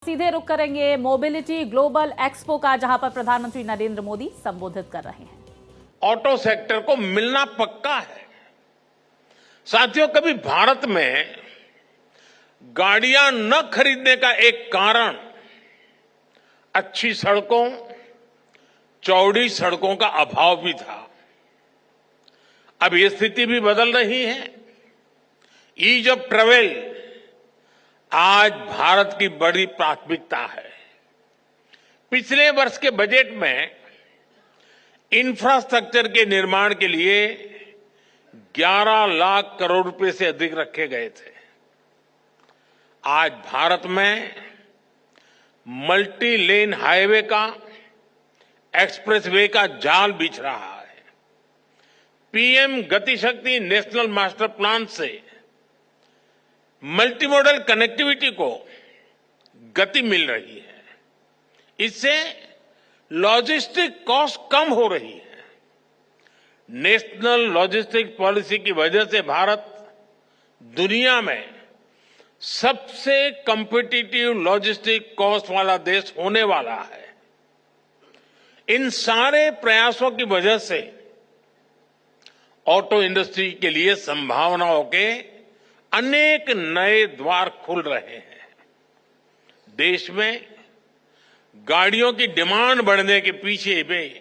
सीधे रुख करेंगे मोबिलिटी ग्लोबल एक्सपो का, जहां पर प्रधानमंत्री नरेंद्र मोदी संबोधित कर रहे हैं। ऑटो सेक्टर को मिलना पक्का है। साथियों, कभी भारत में गाड़ियां न खरीदने का एक कारण अच्छी सड़कों, चौड़ी सड़कों का अभाव भी था। अब ये स्थिति भी बदल रही है। ईज ऑफ ट्रेवल आज भारत की बड़ी प्राथमिकता है। पिछले वर्ष के बजट में इंफ्रास्ट्रक्चर के निर्माण के लिए 11 लाख करोड़ रुपए से अधिक रखे गए थे। आज भारत में मल्टी लेन हाईवे का, एक्सप्रेसवे का जाल बिछ रहा है। पीएम गति शक्ति नेशनल मास्टर प्लान से मल्टीमोडल कनेक्टिविटी को गति मिल रही है। इससे लॉजिस्टिक कॉस्ट कम हो रही है। नेशनल लॉजिस्टिक पॉलिसी की वजह से भारत दुनिया में सबसे कॉम्पिटिटिव लॉजिस्टिक कॉस्ट वाला देश होने वाला है। इन सारे प्रयासों की वजह से ऑटो इंडस्ट्री के लिए संभावनाओं के अनेक नए द्वार खुल रहे हैं। देश में गाड़ियों की डिमांड बढ़ने के पीछे में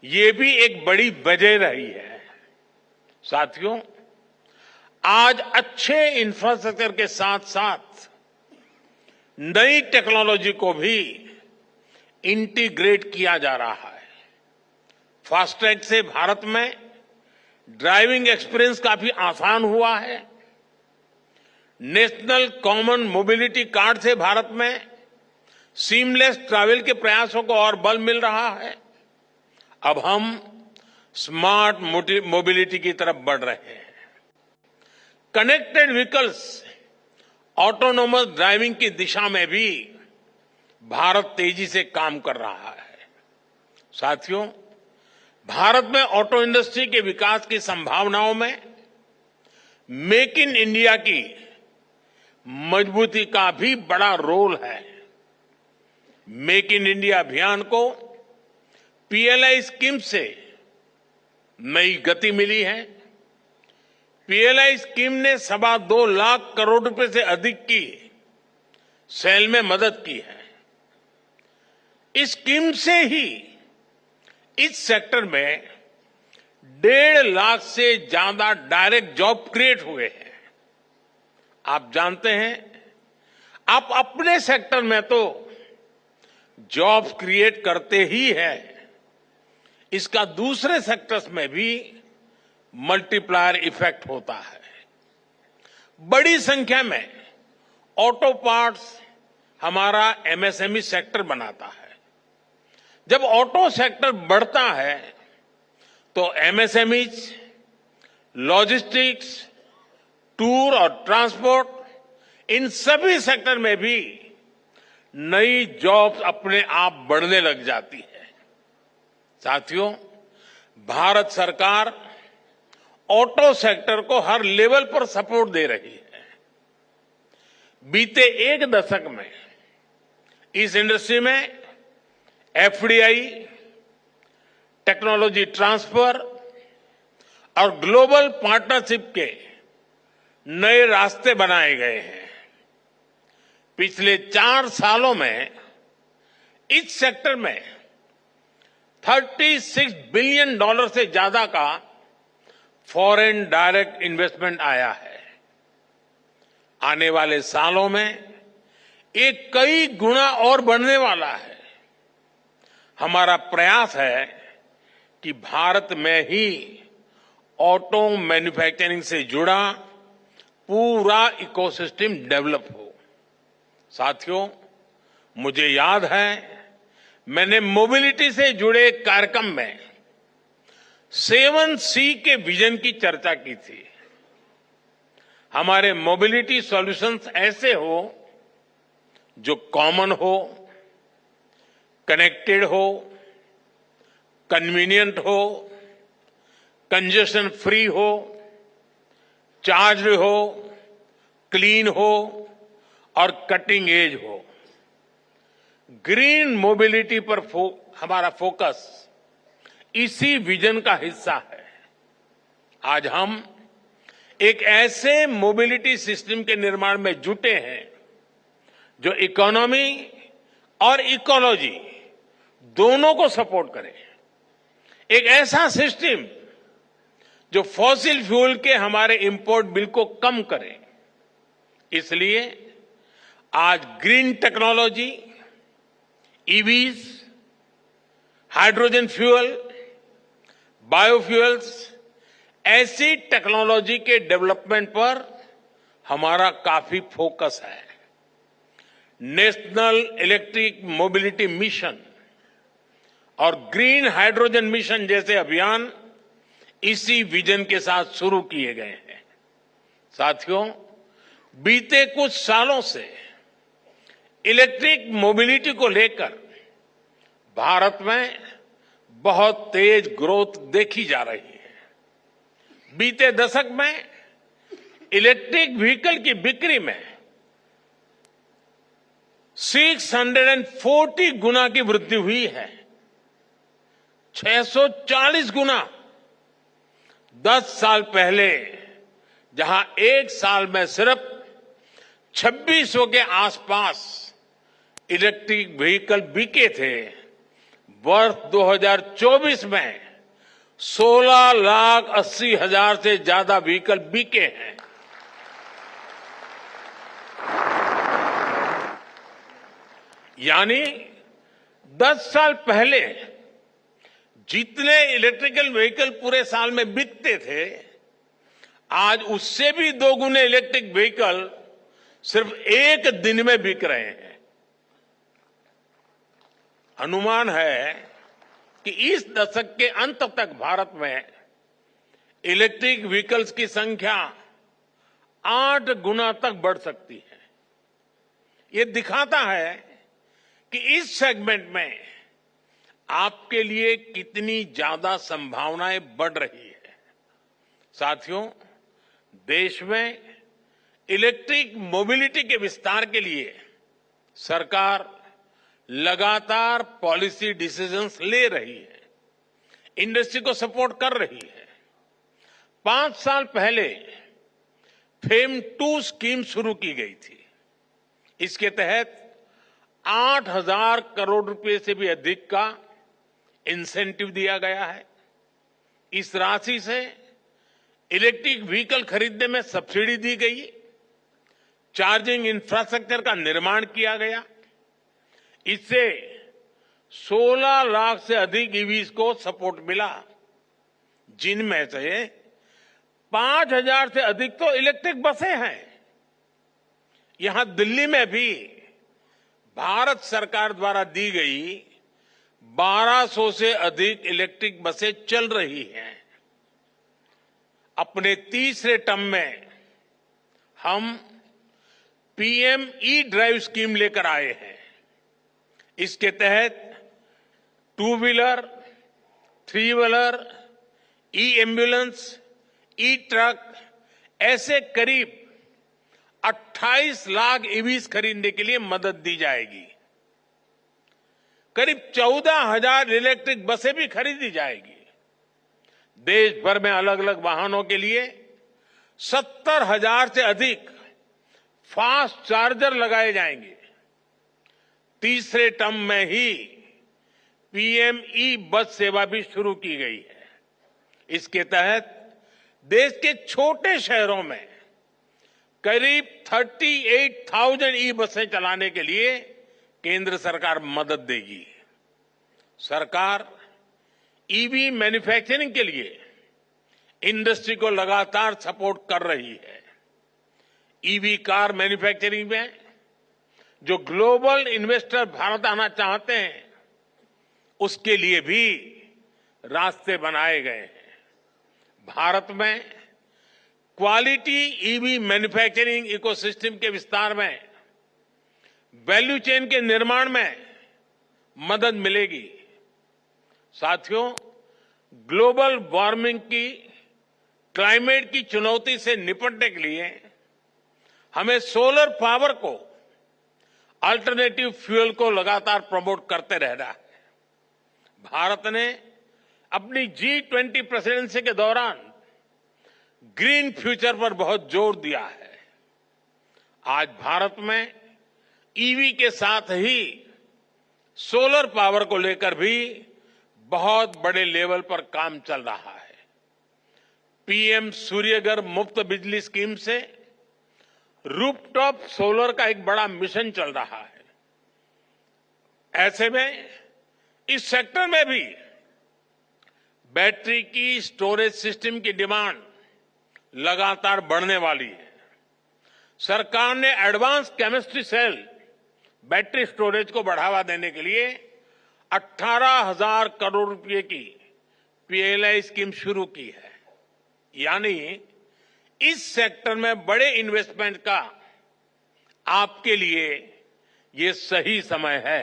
ये भी एक बड़ी वजह रही है। साथियों, आज अच्छे इंफ्रास्ट्रक्चर के साथ साथ नई टेक्नोलॉजी को भी इंटीग्रेट किया जा रहा है। फास्टैग से भारत में ड्राइविंग एक्सपीरियंस काफी आसान हुआ है। नेशनल कॉमन मोबिलिटी कार्ड से भारत में सीमलेस ट्रैवल के प्रयासों को और बल मिल रहा है। अब हम स्मार्ट मोबिलिटी की तरफ बढ़ रहे हैं। कनेक्टेड व्हीकल्स, ऑटोनोमस ड्राइविंग की दिशा में भी भारत तेजी से काम कर रहा है। साथियों, भारत में ऑटो इंडस्ट्री के विकास की संभावनाओं में मेक इन इंडिया की मजबूती का भी बड़ा रोल है। मेक इन इंडिया अभियान को पीएलआई स्कीम से नई गति मिली है। पीएलआई स्कीम ने 2.25 लाख करोड़ रुपए से अधिक की सेल में मदद की है। इस स्कीम से ही इस सेक्टर में 1.5 लाख से ज्यादा डायरेक्ट जॉब क्रिएट हुए हैं। आप जानते हैं, आप अपने सेक्टर में तो जॉब क्रिएट करते ही है, इसका दूसरे सेक्टर्स में भी मल्टीप्लायर इफेक्ट होता है। बड़ी संख्या में ऑटो पार्ट्स हमारा एमएसएमई सेक्टर बनाता है। जब ऑटो सेक्टर बढ़ता है तो एमएसएमईज, लॉजिस्टिक्स, टूर और ट्रांसपोर्ट, इन सभी सेक्टर में भी नई जॉब्स अपने आप बढ़ने लग जाती है। साथियों, भारत सरकार ऑटो सेक्टर को हर लेवल पर सपोर्ट दे रही है। बीते एक दशक में इस इंडस्ट्री में एफडीआई, टेक्नोलॉजी ट्रांसफर और ग्लोबल पार्टनरशिप के नए रास्ते बनाए गए हैं। पिछले 4 सालों में इस सेक्टर में $36 बिलियन से ज्यादा का फॉरेन डायरेक्ट इन्वेस्टमेंट आया है। आने वाले सालों में ये कई गुना और बढ़ने वाला है। हमारा प्रयास है कि भारत में ही ऑटो मैन्युफैक्चरिंग से जुड़ा पूरा इकोसिस्टम डेवलप हो। साथियों, मुझे याद है, मैंने मोबिलिटी से जुड़े कार्यक्रम में 7C के विजन की चर्चा की थी। हमारे मोबिलिटी सॉल्यूशंस ऐसे हो जो कॉमन हो, कनेक्टेड हो, कन्वीनियंट हो, कंजेशन फ्री हो, चार्ज हो, क्लीन हो और कटिंग एज हो। ग्रीन मोबिलिटी पर हमारा फोकस इसी विजन का हिस्सा है। आज हम एक ऐसे मोबिलिटी सिस्टम के निर्माण में जुटे हैं जो इकोनॉमी और इकोलॉजी दोनों को सपोर्ट करे। एक ऐसा सिस्टम जो फॉसिल फ्यूल के हमारे इंपोर्ट बिल को कम करे। इसलिए आज green technology, EVs, hydrogen fuel, biofuels ऐसी टेक्नोलॉजी के डेवलपमेंट पर हमारा काफी फोकस है। नेशनल इलेक्ट्रिक मोबिलिटी मिशन और ग्रीन हाइड्रोजन मिशन जैसे अभियान इसी विजन के साथ शुरू किए गए हैं। साथियों, बीते कुछ सालों से इलेक्ट्रिक मोबिलिटी को लेकर भारत में बहुत तेज ग्रोथ देखी जा रही है। बीते दशक में इलेक्ट्रिक व्हीकल की बिक्री में 640 गुना की वृद्धि हुई है। 640 गुना। 10 साल पहले जहां एक साल में सिर्फ 2600 के आसपास इलेक्ट्रिक व्हीकल बिके थे, वर्ष 2024 में 16,80,000 से ज्यादा व्हीकल बिके हैं। यानी 10 साल पहले जितने इलेक्ट्रिकल व्हीकल पूरे साल में बिकते थे, आज उससे भी 2 गुने इलेक्ट्रिक व्हीकल सिर्फ एक दिन में बिक रहे हैं। अनुमान है कि इस दशक के अंत तक भारत में इलेक्ट्रिक व्हीकल्स की संख्या 8 गुना तक बढ़ सकती है। ये दिखाता है कि इस सेगमेंट में आपके लिए कितनी ज्यादा संभावनाएं बढ़ रही है। साथियों, देश में इलेक्ट्रिक मोबिलिटी के विस्तार के लिए सरकार लगातार पॉलिसी डिसीजंस ले रही है, इंडस्ट्री को सपोर्ट कर रही है। 5 साल पहले फेम 2 स्कीम शुरू की गई थी। इसके तहत 8,000 करोड़ रुपए से भी अधिक का इंसेंटिव दिया गया है। इस राशि से इलेक्ट्रिक व्हीकल खरीदने में सब्सिडी दी गई, चार्जिंग इंफ्रास्ट्रक्चर का निर्माण किया गया। इससे 16 लाख से अधिक ईवीज को सपोर्ट मिला, जिनमें से 5,000 से अधिक तो इलेक्ट्रिक बसें हैं। यहां दिल्ली में भी भारत सरकार द्वारा दी गई 1200 से अधिक इलेक्ट्रिक बसें चल रही हैं। अपने तीसरे टर्म में हम पीएम ई ड्राइव स्कीम लेकर आए हैं। इसके तहत 2 व्हीलर, 3 व्हीलर, ई एम्बुलेंस, ई ट्रक ऐसे करीब 28 लाख ईवीज खरीदने के लिए मदद दी जाएगी। करीब 14,000 इलेक्ट्रिक बसें भी खरीदी जाएगी। देश भर में अलग अलग वाहनों के लिए 70,000 से अधिक फास्ट चार्जर लगाए जाएंगे। तीसरे टर्म में ही पीएम ई बस सेवा भी शुरू की गई है। इसके तहत देश के छोटे शहरों में करीब 38,000 ई बसें चलाने के लिए केंद्र सरकार मदद देगी। सरकार ईवी मैन्युफैक्चरिंग के लिए इंडस्ट्री को लगातार सपोर्ट कर रही है। ईवी कार मैन्युफैक्चरिंग में जो ग्लोबल इन्वेस्टर भारत आना चाहते हैं, उसके लिए भी रास्ते बनाए गए हैं। भारत में क्वालिटी ईवी मैन्युफैक्चरिंग इकोसिस्टम के विस्तार में, वैल्यू चेन के निर्माण में मदद मिलेगी। साथियों, ग्लोबल वार्मिंग की, क्लाइमेट की चुनौती से निपटने के लिए हमें सोलर पावर को अल्टरनेटिव फ्यूल को लगातार प्रमोट करते रहना है। भारत ने अपनी G20 प्रेसिडेंसी के दौरान ग्रीन फ्यूचर पर बहुत जोर दिया है। आज भारत में ईवी के साथ ही सोलर पावर को लेकर भी बहुत बड़े लेवल पर काम चल रहा है। पीएम सूर्यघर मुफ्त बिजली स्कीम से रूफटॉप सोलर का एक बड़ा मिशन चल रहा है। ऐसे में इस सेक्टर में भी बैटरी की स्टोरेज सिस्टम की डिमांड लगातार बढ़ने वाली है। सरकार ने advance chemistry cell battery storage को बढ़ावा देने के लिए 18,000 करोड़ रुपए की पीएलआई स्कीम शुरू की है। यानी इस सेक्टर में बड़े इन्वेस्टमेंट का आपके लिए ये सही समय है।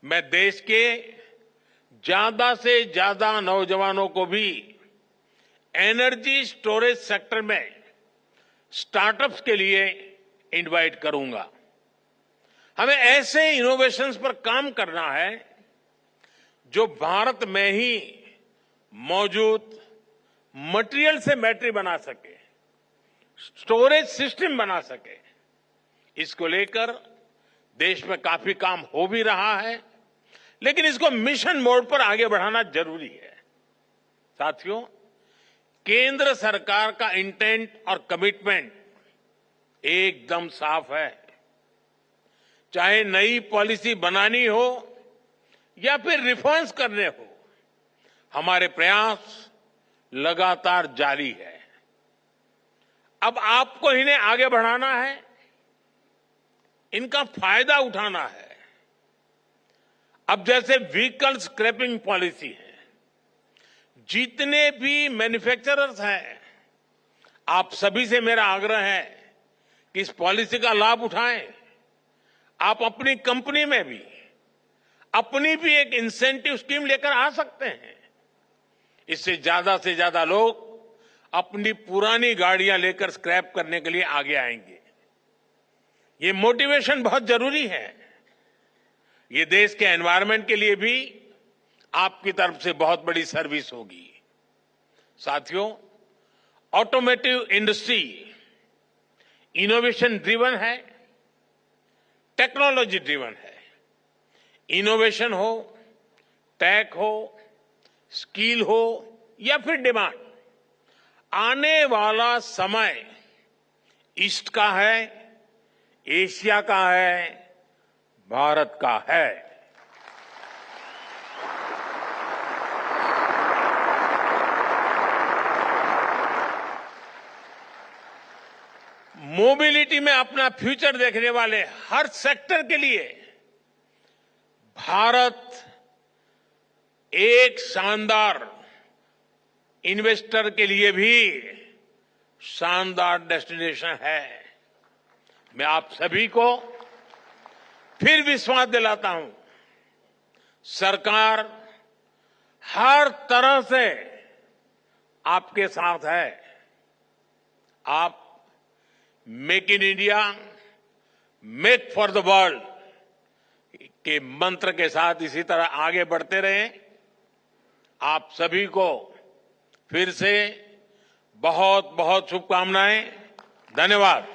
मैं देश के ज्यादा से ज्यादा नौजवानों को भी एनर्जी स्टोरेज सेक्टर में स्टार्टअप्स के लिए इनवाइट करूंगा। हमें ऐसे इनोवेशंस पर काम करना है जो भारत में ही मौजूद मटेरियल से बैटरी बना सके, स्टोरेज सिस्टम बना सके। इसको लेकर देश में काफी काम हो भी रहा है, लेकिन इसको मिशन मोड पर आगे बढ़ाना जरूरी है। साथियों, केंद्र सरकार का इंटेंट और कमिटमेंट एकदम साफ है। चाहे नई पॉलिसी बनानी हो या फिर रिफॉर्म्स करने हो, हमारे प्रयास लगातार जारी है। अब आपको इन्हें आगे बढ़ाना है, इनका फायदा उठाना है। अब जैसे व्हीकल स्क्रैपिंग पॉलिसी है, जितने भी मैन्युफैक्चरर्स हैं, आप सभी से मेरा आग्रह है कि इस पॉलिसी का लाभ उठाएं। आप अपनी कंपनी में भी अपनी भी एक इंसेंटिव स्कीम लेकर आ सकते हैं। इससे ज्यादा से ज्यादा लोग अपनी पुरानी गाड़ियां लेकर स्क्रैप करने के लिए आगे आएंगे। ये मोटिवेशन बहुत जरूरी है। ये देश के एनवायरनमेंट के लिए भी आपकी तरफ से बहुत बड़ी सर्विस होगी। साथियों, ऑटोमोटिव इंडस्ट्री इनोवेशन ड्रिवन है, टेक्नोलॉजी ड्रिवन है। इनोवेशन हो, टेक हो, स्किल हो या फिर डिमांड, आने वाला समय ईस्ट का है, एशिया का है, भारत का है। मोबिलिटी में अपना फ्यूचर देखने वाले हर सेक्टर के लिए भारत एक शानदार इन्वेस्टर के लिए भी शानदार डेस्टिनेशन है। मैं आप सभी को फिर विश्वास दिलाता हूं, सरकार हर तरह से आपके साथ है। आप make in India, make for the world के मंत्र के साथ इसी तरह आगे बढ़ते रहें। आप सभी को फिर से बहुत बहुत शुभकामनाएं। धन्यवाद।